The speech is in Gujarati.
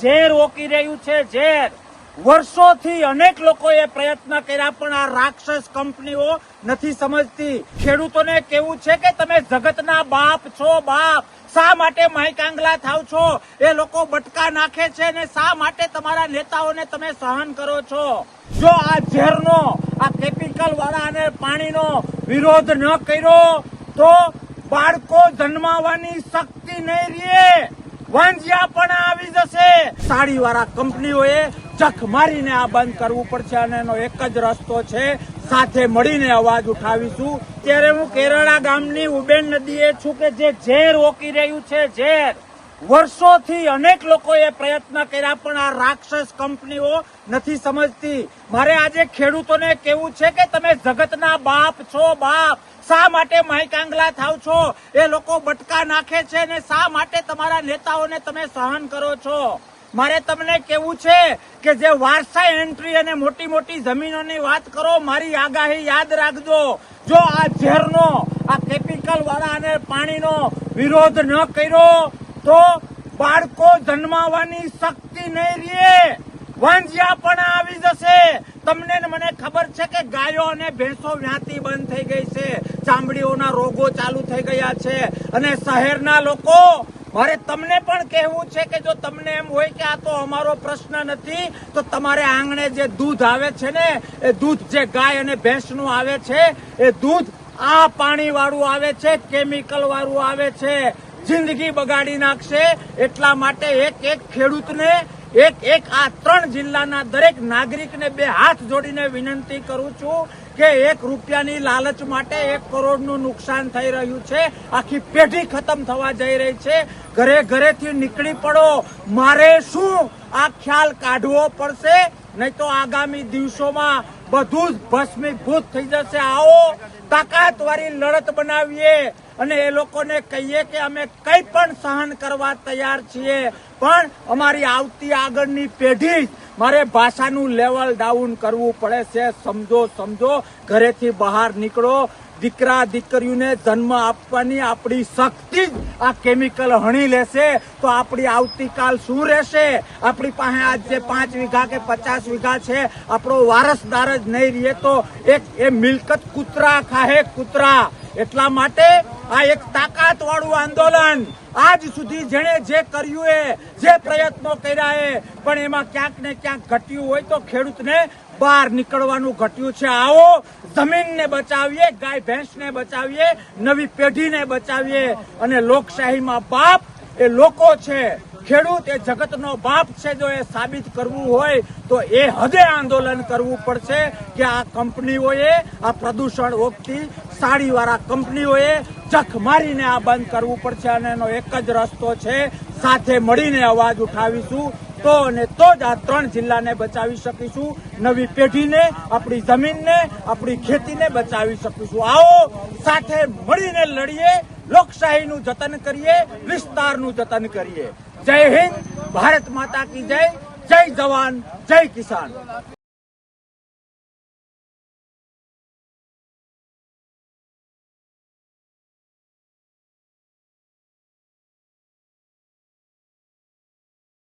ઝેર ઓકી રહ્યું છે, ઝેર વર્ષોથી અનેક લોકોએ પ્રયત્ન કર્યા પણ આ રાક્ષસ કંપનીઓ નથી સમજતી. ખેડૂતોને કેવું છે કે તમે જગતના બાપ છો, બાપ. શા માટે માયકાંગલા થાવ છો? એ લોકો બટકા નાખે છે ને શા માટે તમારા નેતાઓને તમે સહન કરો છો? જો આ ઝેરનો, આ કેમિકલ વાળા અને પાણીનો વિરોધ ન કર્યો તો બાળકો જન્માવાની શક્તિ નહીં રહે, વાંજિયા પણ આવી જશે. સાડીવાળા કંપનીઓએ જખ મારીને આ બંધ કરવું પડશે અને એનો એક જ રસ્તો છે, સાથે મળીને અવાજ ઉઠાવીશું. ત્યારે હું કેરળા ગામની ઉબેન નદીએ છું કે જે ઝેર ઓકી રહ્યું છે, ઝેર વર્ષોથી અનેક લોકોએ પ્રયત્ન કર્યા પણ આ રાક્ષસ કંપનીઓ નથી સમજતી. મારે આજે ખેડૂતોને કેવું છે કે તમે જગતના બાપ છો, બાપ. શા માટે માયકાંગલા થાવ છો? એ લોકો બટકા નાખે છે ને શા માટે તમારા નેતાઓને તમે સહન કરો છો? મારે તમને કેવું છે કે જે વારસા એન્ટ્રી અને મોટી મોટી જમીનોની વાત કરો, મારી આગાહી યાદ રાખજો. જો આ ઝેરનો, આ કેમિકલ વાળા અને પાણીનો વિરોધ ન કર્યો તો બાળકો જન્માવાની શક્તિ નહીં રહે, વાંજિયા પણ આવી જશે. તમને મને ખબર છે કે ગાયો અને ભેંસો વ્યાતી બંધ થઈ ગઈ છે, ચામડીઓના રોગો ચાલુ થઈ ગયા છે. અને શહેરના લોકો, મારે તમને પણ કહેવું છે કે જો તમને એમ હોય કે આ તો અમારો પ્રશ્ન નથી, તો તમારે આંગણે જે દૂધ આવે છે ને, એ દૂધ જે ગાય અને ભેંસનું આવે છે, એ દૂધ આ પાણી વાળું આવે છે, કેમિકલ વાળું આવે છે, જિંદગી બગાડી નાખશે. એટલા માટે એક ખેડૂતને, એક આ 3 જિલ્લાના દરેક નાગરિકને 2 હાથ જોડીને વિનંતી કરું છું કે 1 રૂપિયાની લાલચ માટે 1 કરોડનું નુકસાન થઈ રહ્યું છે. આખી પેઢી ખતમ થવા જઈ રહી છે. ઘરે ઘરેથી નીકળી પડો. મારે શું આ ખ્યાલ કાઢવો પડશે, નહીં તો આગામી દિવસોમાં બધું જ ભસ્મીભૂત થઈ જશે. આવો તાકાતવાળી લડત બનાવીએ અને એ લોકોને કહીએ કે અમે કંઈ પણ સહન કરવા તૈયાર છીએ, પણ અમારી આવતી આગળની પેઢી, મારે ભાષાનું લેવલ ડાઉન કરવું પડે છે. સમજો. ઘરેથી બહાર નીકળો. દીકરા દીકરીઓને જન્મ આપવાની આપણી શક્તિ જ આ કેમિકલ હણી લેશે તો આપણી આવતીકાલ શું રહેશે? આપણી પાસે આજ જે 5 વીઘા કે 50 વીઘા છે, આપણો વારસદાર જ નહીં રહે તો એ મિલકત કૂતરા ખાહે, કૂતરા. એટલા માટે આ એક તાકાત વાળું આંદોલન, આજ સુધી જેણે જે કર્યું એ, જે પ્રયત્નો કર્યા એ, પણ એમાં ક્યાંક ને ક્યાંક ઘટ્યું હોય તો ખેડૂતને બહાર નીકળવાનું ઘટ્યું છે. આવો જમીનને બચાવીએ, ગાય ભેંસને બચાવીએ, નવી પેઢીને બચાવીએ. અને લોકશાહીમાં બાપ એ લોકો છે, ખેડૂત એ જગતનો બાપ છે. જો એ સાબિત કરવું હોય તો એ હદે આંદોલન કરવું પડશે કે આ કંપનીઓએ, આ પ્રદૂષણ ઓગતી સાડીવાળા કંપનીઓએ જખ મારીને આ બંધ કરવું પડશે. અને એનો એક જ રસ્તો છે, સાથે મળીને અવાજ ઉઠાવીશું તો જ આ 3 જિલ્લાને બચાવી શકીશું, નવી પેઢીને, આપણી જમીનને, આપણી ખેતીને બચાવી શકીશું. આવો સાથે મળીને લડીએ, લોકશાહીનું જતન કરીએ, વિસ્તારનું જતન કરીએ. જય હિન્દ, ભારત માતા કી જય. જય જવાન, જય કિસાન.